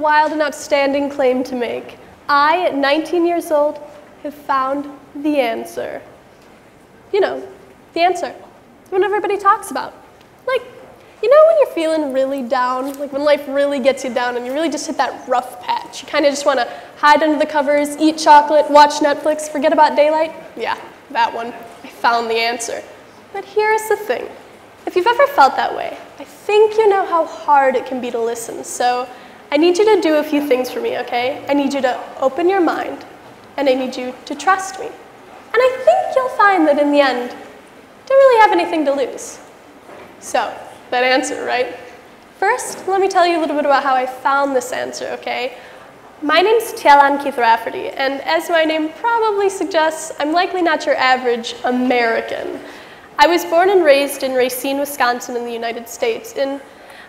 wild and outstanding claim to make. I, at 19 years old, have found the answer. You know, the answer. The one everybody talks about. Like, you know when you're feeling really down, like when life really gets you down and you really just hit that rough patch. You kind of just want to hide under the covers, eat chocolate, watch Netflix, forget about daylight? Yeah, that one. I found the answer. But here's the thing. If you've ever felt that way, I think you know how hard it can be to listen. So I need you to do a few things for me, okay? I need you to open your mind, and I need you to trust me. And I think you'll find that in the end, you don't really have anything to lose. So, that answer, right? First, let me tell you a little bit about how I found this answer, okay? My name's Teahelahn Keithrafferty, and as my name probably suggests, I'm likely not your average American. I was born and raised in Racine, Wisconsin in the United States, in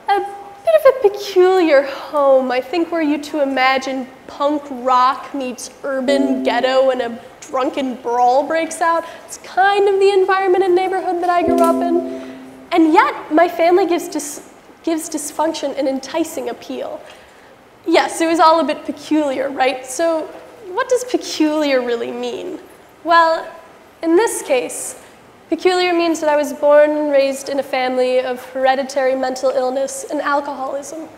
a bit of a peculiar home. I think were you to imagine punk rock meets urban ghetto and a drunken brawl breaks out. It's kind of the environment and neighborhood that I grew up in. And yet, my family gives dysfunction an enticing appeal. Yes, it was all a bit peculiar, right? So what does peculiar really mean? Well, in this case, peculiar means that I was born and raised in a family of hereditary mental illness and alcoholism.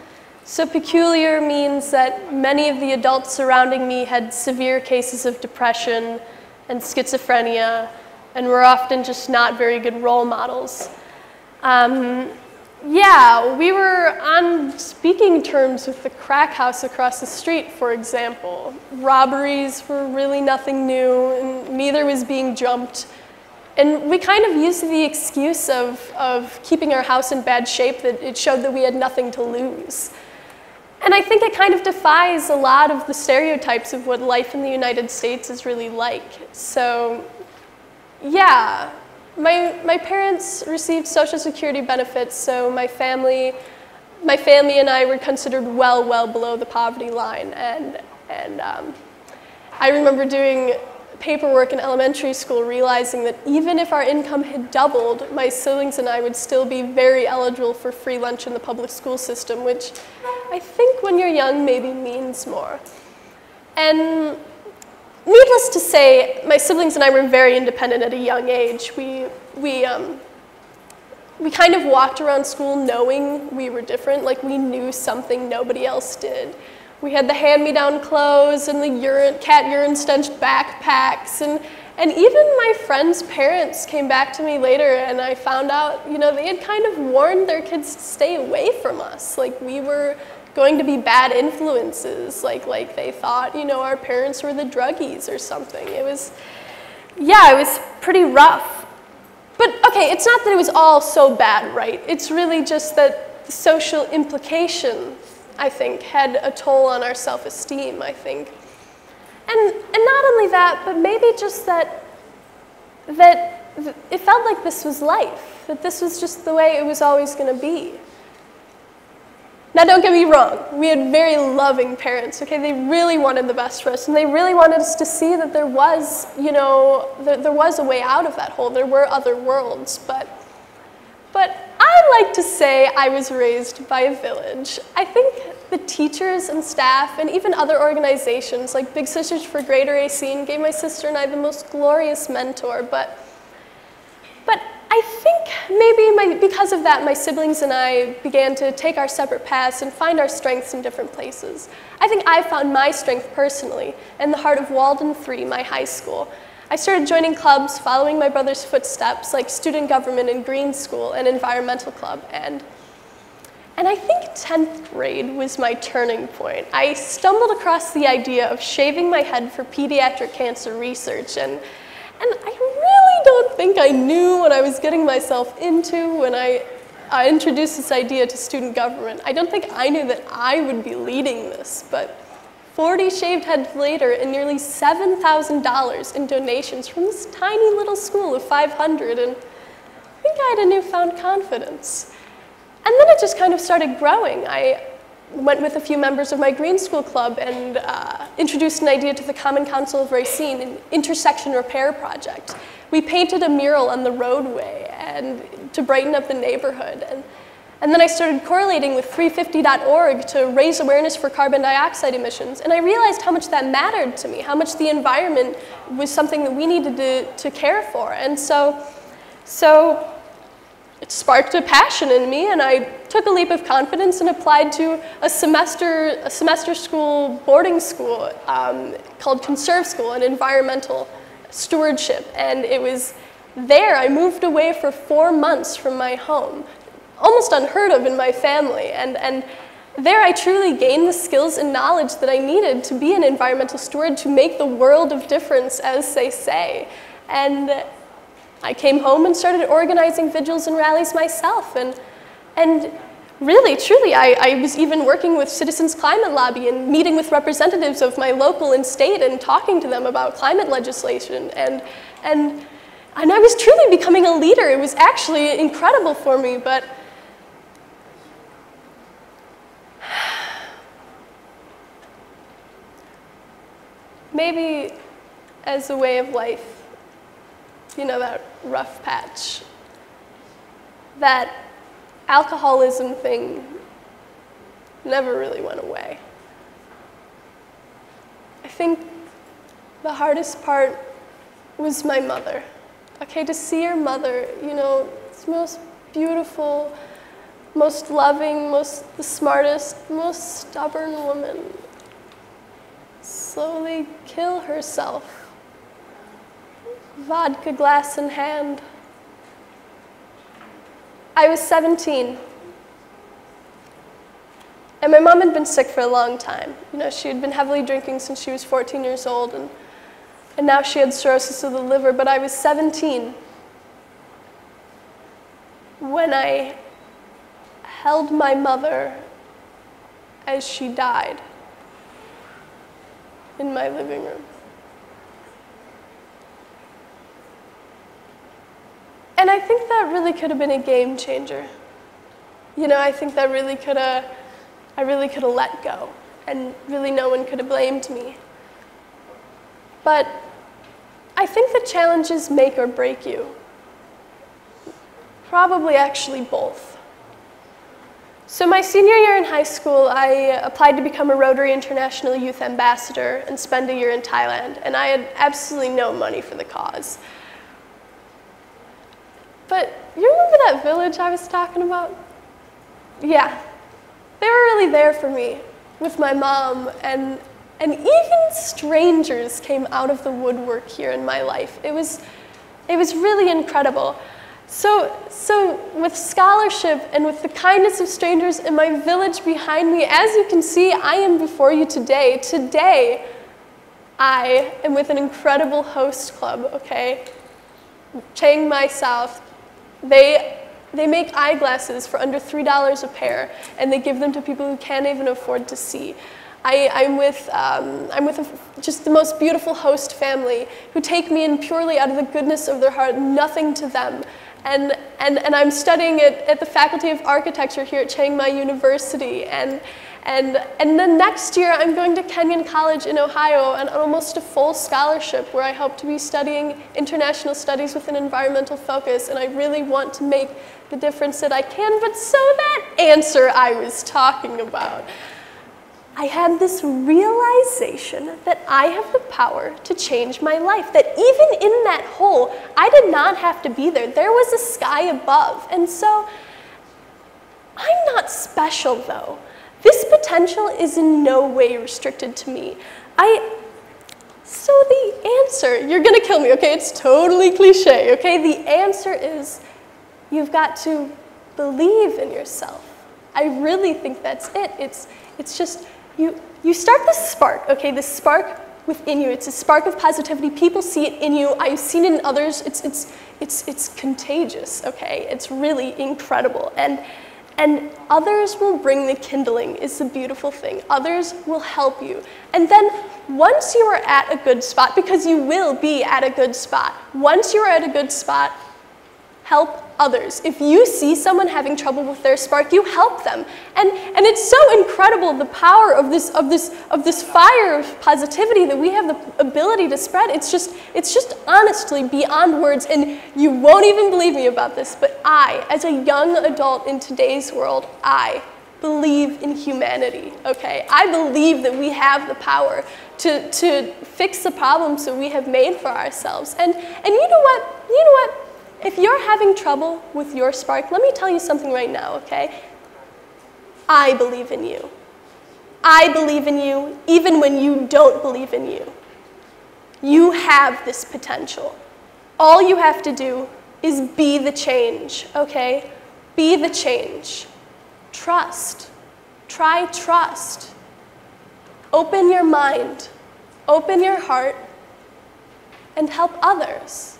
So peculiar means that many of the adults surrounding me had severe cases of depression and schizophrenia and were often just not very good role models. Yeah, we were on speaking terms with the crack house across the street, for example. Robberies were really nothing new, and neither was being jumped. And we kind of used the excuse of keeping our house in bad shape that it showed that we had nothing to lose. And I think it kind of defies a lot of the stereotypes of what life in the United States is really like. So, yeah, my parents received Social Security benefits, so my family and I were considered well below the poverty line. And I remember doing paperwork in elementary school, realizing that even if our income had doubled, my siblings and I would still be very eligible for free lunch in the public school system, which I think when you're young maybe means more. And needless to say, my siblings and I were very independent at a young age. We kind of walked around school knowing we were different, like we knew something nobody else did. We had the hand-me-down clothes and the cat urine-stenched backpacks, and even my friends' parents came back to me later, and I found out, you know, they had kind of warned their kids to stay away from us, like we were going to be bad influences, like they thought, you know, our parents were the druggies or something. It was pretty rough. But okay, it's not that it was all so bad, right? It's really just that the social implication, I think, had a toll on our self-esteem, I think. And not only that, but maybe just that it felt like this was life, that this was just the way it was always going to be. Now, don't get me wrong, we had very loving parents, okay? They really wanted the best for us, and they really wanted us to see that there was, you know, there was a way out of that hole. There were other worlds, but I like to say I was raised by a village. I think the teachers and staff and even other organizations like Big Sisters for Greater Racine gave my sister and I the most glorious mentor, but I think maybe because of that, my siblings and I began to take our separate paths and find our strengths in different places. I think I found my strength personally in the heart of Walden 3, my high school. I started joining clubs, following my brother's footsteps, like student government and green school and environmental club. And I think 10th grade was my turning point. I stumbled across the idea of shaving my head for pediatric cancer research, and I really don't think I knew what I was getting myself into when I introduced this idea to student government. I don't think I knew that I would be leading this, but 40 shaved heads later and nearly $7,000 in donations from this tiny little school of 500, and I think I had a newfound confidence. And then it just kind of started growing. I went with a few members of my green school club and introduced an idea to the Common Council of Racine, an intersection repair project. We painted a mural on the roadway and to brighten up the neighborhood. And then I started correlating with 350.org to raise awareness for carbon dioxide emissions. And I realized how much that mattered to me, how much the environment was something that we needed to care for. And so it sparked a passion in me, and I took a leap of confidence and applied to a semester school, boarding school called Conserve School, an environmental stewardship. And it was there I moved away for 4 months from my home, almost unheard of in my family. And there I truly gained the skills and knowledge that I needed to be an environmental steward, to make the world of difference, as they say. And I came home and started organizing vigils and rallies myself. And really, truly, I was even working with Citizens Climate Lobby and meeting with representatives of my local and state and talking to them about climate legislation. And I was truly becoming a leader. It was actually incredible for me, but maybe as a way of life, you know, that rough patch, that alcoholism thing never really went away. I think the hardest part was my mother. Okay, to see your mother, you know, it's the most beautiful, most loving, the smartest, most stubborn woman slowly kill herself, vodka glass in hand. I was 17, and my mom had been sick for a long time. You know, she had been heavily drinking since she was 14 years old, and now she had cirrhosis of the liver. But I was 17 when I held my mother as she died in my living room. And I think that really could have been a game changer. You know, I think that really could have, I really could have let go, and really no one could have blamed me. But I think that challenges make or break you. Probably actually both. So my senior year in high school, I applied to become a Rotary International Youth Ambassador and spend a year in Thailand, and I had absolutely no money for the cause. But you remember that village I was talking about? Yeah, they were really there for me with my mom, and even strangers came out of the woodwork here in my life. It was really incredible. So with scholarship and with the kindness of strangers in my village behind me, as you can see, I am before you today. Today, I am with an incredible host club, okay? Chiang Mai South. They make eyeglasses for under $3 a pair, and they give them to people who can't even afford to see. I'm with just the most beautiful host family who take me in purely out of the goodness of their heart, nothing to them. And I'm studying at the Faculty of Architecture here at Chiang Mai University. And then next year I'm going to Kenyon College in Ohio on almost a full scholarship where I hope to be studying international studies with an environmental focus. And I really want to make the difference that I can. But so that answer I was talking about, I had this realization that I have the power to change my life, that even in that hole, I did not have to be there. There was a sky above. And so I'm not special, though. This potential is in no way restricted to me. So the answer, you're going to kill me, okay? It's totally cliche, okay? The answer is you've got to believe in yourself. I really think that's it. It's just, you start the spark, okay? The spark within you. It's a spark of positivity. People see it in you. I've seen it in others. It's contagious, okay? It's really incredible. And others will bring the kindling is the beautiful thing. Others will help you. And then once you are at a good spot, because you will be at a good spot, once you are at a good spot, help others. If you see someone having trouble with their spark, you help them. And it's so incredible, the power of this fire of positivity that we have the ability to spread. It's just honestly beyond words, and you won't even believe me about this, but I, as a young adult in today's world, I believe in humanity, okay? I believe that we have the power to fix the problems that we have made for ourselves. And you know what? If you're having trouble with your spark, let me tell you something right now, okay? I believe in you. I believe in you even when you don't believe in you. You have this potential. All you have to do is be the change, okay? Be the change. Trust. Try trust. Open your mind. Open your heart. And help others.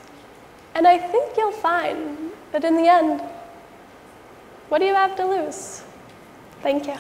And I think you'll find that in the end, what do you have to lose? Thank you.